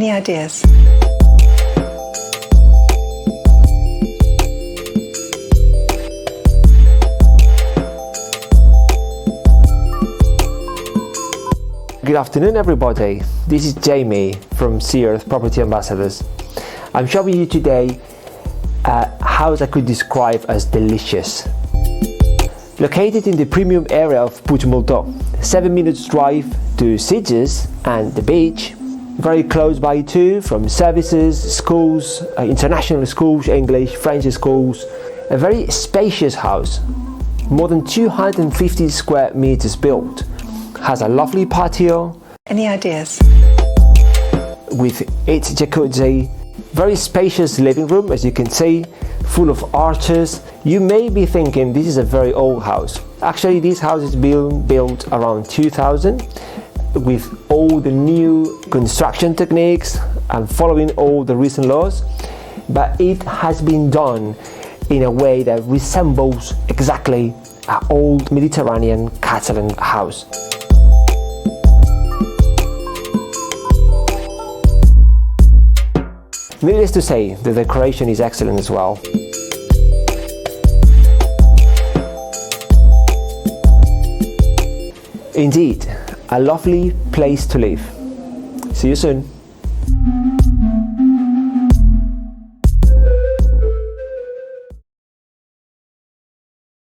Any ideas? Good afternoon everybody, this is Jamie from Sears Property Ambassadors. I'm showing you today a house I could describe as delicious. Located in the premium area of Puigmoltó, 7 minutes drive to Sitges and the beach, very close by too from services, schools, international schools, English, French schools. A very spacious house, more than 250 square meters built. Has a lovely patio. Any ideas? With its jacuzzi, very spacious living room as you can see, full of arches. You may be thinking this is a very old house. Actually, this house is being built around 2000 with all the new construction techniques and following all the recent laws, but it has been done in a way that resembles exactly an old Mediterranean Catalan house. Needless to say, the decoration is excellent as well. Indeed, a lovely place to live. See you soon.